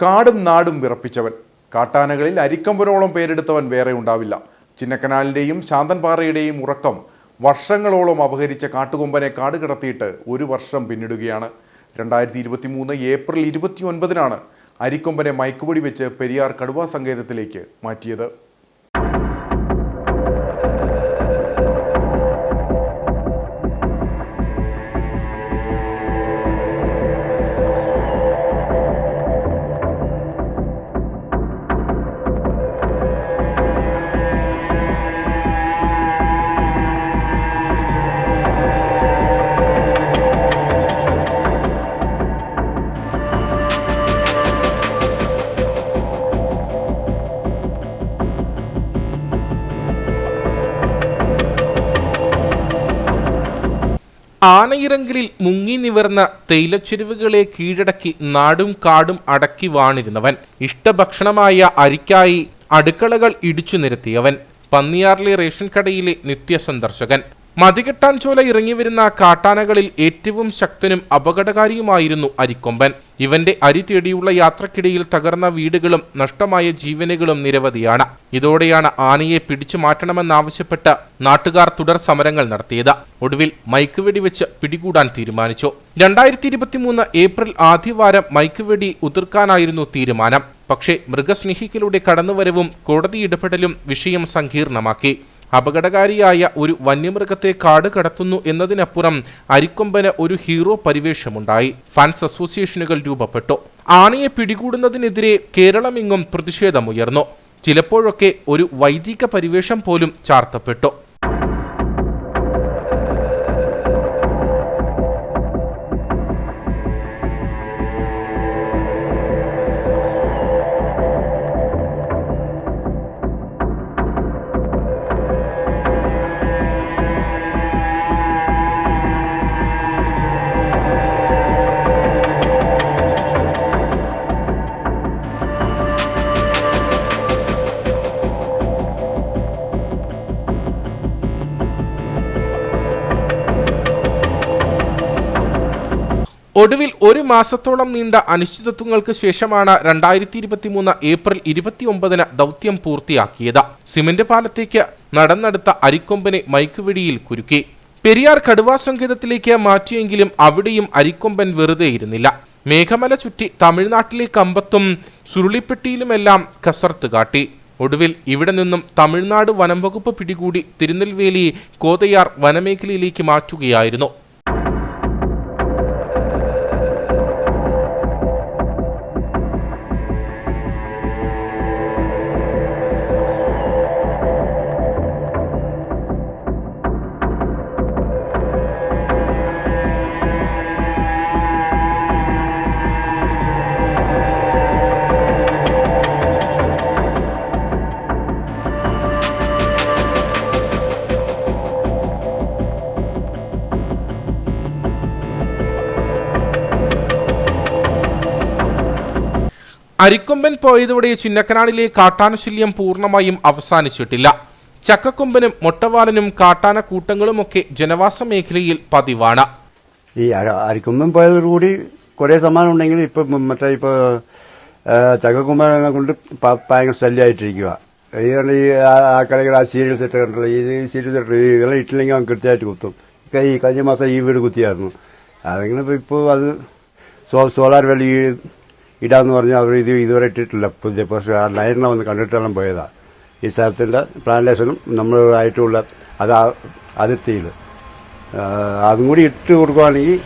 കാടും നാടും വിറപ്പിച്ചവൻ. കാട്ടാനകളിൽ അരിക്കൊമ്പനോളം പേരെടുത്തവൻ വേറെ ഉണ്ടാവില്ല. ചിന്നക്കനാലിൻ്റെയും ശാന്തൻപാറയുടെയും ഉറക്കം വർഷങ്ങളോളം അപഹരിച്ച കാട്ടുകൊമ്പനെ കാട് കടത്തിയിട്ട് ഒരു വർഷം പിന്നിടുകയാണ്. 2023 ഏപ്രിൽ 29-നാണ് അരിക്കൊമ്പനെ മയക്കുപൊടി വെച്ച് പെരിയാർ കടുവാ സങ്കേതത്തിലേക്ക് മാറ്റിയത്. ആനയിറങ്കലിൽ മുങ്ങി നിവർന്ന തേയിലച്ചെരുവുകളെ കീഴടക്കി നാടും കാടും അടക്കി വാണിരുന്നവൻ, ഇഷ്ടഭക്ഷണമായ അരിക്കായി അടുക്കളകൾ ഇടിച്ചു നിരത്തിയവൻ, പന്നിയാറിലെ റേഷൻ കടയിലെ നിത്യസന്ദർശകൻ. മതികെട്ടാൻ ചോല ഇറങ്ങിവരുന്ന കാട്ടാനകളിൽ ഏറ്റവും ശക്തനും അപകടകാരിയുമായിരുന്നു അരിക്കൊമ്പൻ. ഇവന്റെ അരി തേടിയുള്ള യാത്രക്കിടയിൽ തകർന്ന വീടുകളും നഷ്ടമായ ജീവനുകളും നിരവധിയാണ്. ഇതോടെയാണ് ആനയെ പിടിച്ചു മാറ്റണമെന്നാവശ്യപ്പെട്ട് നാട്ടുകാർ തുടർ സമരങ്ങൾ നടത്തിയത്. ഒടുവിൽ മയക്കുവെടി വെച്ച് പിടികൂടാൻ തീരുമാനിച്ചു. 2023 ഏപ്രിൽ ആദ്യവാരം മയക്കുവെടി ഉതിർക്കാനായിരുന്നു തീരുമാനം. പക്ഷേ മൃഗസ്നേഹികളുടെ കടന്നുവരവും കോടതി ഇടപെടലും വിഷയം സങ്കീർണമാക്കി. അപകടകാരിയായ ഒരു വന്യമൃഗത്തെ കാട് കടത്തുന്നു എന്നതിനപ്പുറം അരിക്കൊമ്പന് ഒരു ഹീറോ പരിവേഷമുണ്ടായി. ഫാൻസ് അസോസിയേഷനുകൾ രൂപപ്പെട്ടു. ആനയെ പിടികൂടുന്നതിനെതിരെ കേരളമെങ്ങും പ്രതിഷേധമുയർന്നു. ചിലപ്പോഴൊക്കെ ഒരു വൈദിക പരിവേഷം പോലും ചാർത്തപ്പെട്ടു. ഒടുവിൽ ഒരു മാസത്തോളം നീണ്ട അനിശ്ചിതത്വങ്ങൾക്ക് ശേഷമാണ് 2023 ഏപ്രിൽ 29-ന് ദൗത്യം പൂർത്തിയാക്കിയത്. സിമന്റ് പാലത്തേക്ക് നടന്നെടുത്ത അരിക്കൊമ്പനെ മയക്കുവെടിയിൽ കുരുക്കി പെരിയാർ കടുവാ സങ്കേതത്തിലേക്ക് മാറ്റിയെങ്കിലും അവിടെയും അരിക്കൊമ്പൻ വെറുതെ ഇരുന്നില്ല. മേഘമല ചുറ്റി തമിഴ്നാട്ടിലെ കമ്പത്തും സുരുളിപ്പെട്ടിയിലുമെല്ലാം കസർത്ത് കാട്ടി. ഒടുവിൽ ഇവിടെ നിന്നും തമിഴ്നാട് വനം വകുപ്പ് പിടികൂടി തിരുനെൽവേലി കോതയാർ വനമേഖലയിലേക്ക് മാറ്റുകയായിരുന്നു. അരിക്കൊമ്പൻ പോയതോടെ ചിന്നക്കനാലിലെ കാട്ടാനശല്യം പൂർണ്ണമായും അവസാനിച്ചിട്ടില്ല. ചക്കക്കൊമ്പനും മൊട്ടവാലനും കാട്ടാന കൂട്ടങ്ങളുമൊക്കെ ജനവാസ മേഖലയിൽ പതിവാണ്. ഈ അരിക്കൊമ്പൻ പോയതോടുകൂടി കുറെ സമ്മാനം ഉണ്ടെങ്കിൽ ഇപ്പൊ ചക്കക്കൊമ്പനെ കൊണ്ട് ഭയങ്കര ശല്യമായിട്ടിരിക്കുക. ഇതുകൊണ്ട് ഈ കളികൾ ആ സീരിയൽ സെറ്റ് കണ്ടുള്ള ഈ സീരിയൽ സെറ്റ് ഇതെല്ലാം ഇട്ടില്ലെങ്കിൽ അവൻ കൃത്യമായിട്ട് കുത്തും. ഈ കഴിഞ്ഞ മാസം ഈ വീട് കുത്തിയായിരുന്നു. അതിങ്ങനെ ഇപ്പോൾ അത് സോളാർ വെള്ളി ഇടാന്ന് പറഞ്ഞാൽ അവർ ഇതുവരെ ഇട്ടിട്ടില്ല. പുതിയ ലൈനിനെ വന്ന് കണ്ടിട്ടെല്ലാം പോയതാണ്. ഈ സ്ഥലത്തിൻ്റെ പ്ലാന്റേഷനും നമ്മളായിട്ടുള്ള അത് അതിർത്തിയിൽ അതും കൂടി ഇട്ട് കൊടുക്കുകയാണെങ്കിൽ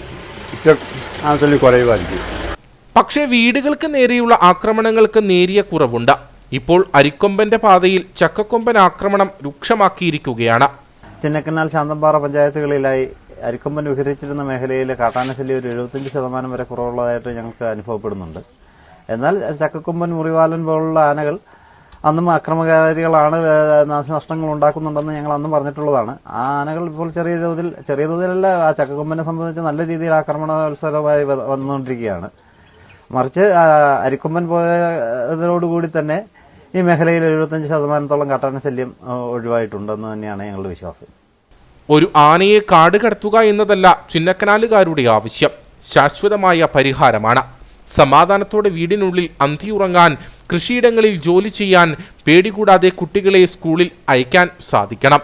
ആവശ്യം കുറയുമായിരിക്കും. പക്ഷേ വീടുകൾക്ക് നേരെയുള്ള ആക്രമണങ്ങൾക്ക് നേരിയ കുറവുണ്ട്. ഇപ്പോൾ അരിക്കൊമ്പന്റെ പാതയിൽ ചക്കക്കൊമ്പൻ ആക്രമണം രൂക്ഷമാക്കിയിരിക്കുകയാണ്. ചിന്നക്കനാൽ ശാന്തൻപാറ പഞ്ചായത്തുകളിലായി അരിക്കൊമ്പൻ വിഹരിച്ചിരുന്ന മേഖലയിലെ കാട്ടാനശല്യം ഒരു 75% വരെ കുറവുള്ളതായിട്ട് ഞങ്ങൾക്ക് അനുഭവപ്പെടുന്നുണ്ട്. എന്നാൽ ചക്കക്കൊമ്പൻ, മുറിവാലൻ പോലുള്ള ആനകൾ അന്നും അക്രമകാരികളാണ്, നാശനഷ്ടങ്ങൾ ഉണ്ടാക്കുന്നുണ്ടെന്ന് ഞങ്ങൾ അന്നും പറഞ്ഞിട്ടുള്ളതാണ്. ആ ആനകൾ ഇപ്പോൾ ചെറിയ തോതിലല്ല, ആ ചക്കക്കൊമ്പനെ സംബന്ധിച്ച് നല്ല രീതിയിൽ ആക്രമണോത്സവമായി വന്നുകൊണ്ടിരിക്കുകയാണ്. മറിച്ച് അരിക്കൊമ്പൻ പോയതോടുകൂടി തന്നെ ഈ മേഖലയിൽ 75% കാട്ടാനശല്യം ഒഴിവായിട്ടുണ്ടെന്ന് തന്നെയാണ് ഞങ്ങളുടെ വിശ്വാസം. ഒരു ആനയെ കാട് കടത്തുക എന്നതല്ല ചിന്നക്കനാലുകാരുടെ ആവശ്യം, ശാശ്വതമായ പരിഹാരമാണ്. സമാധാനത്തോടെ വീടിനുള്ളിൽ അന്തിയുറങ്ങാൻ, കൃഷിയിടങ്ങളിൽ ജോലി ചെയ്യാൻ പേടികൂടാതെ കുട്ടികളെ സ്കൂളിൽ അയക്കാൻ സാധിക്കണം.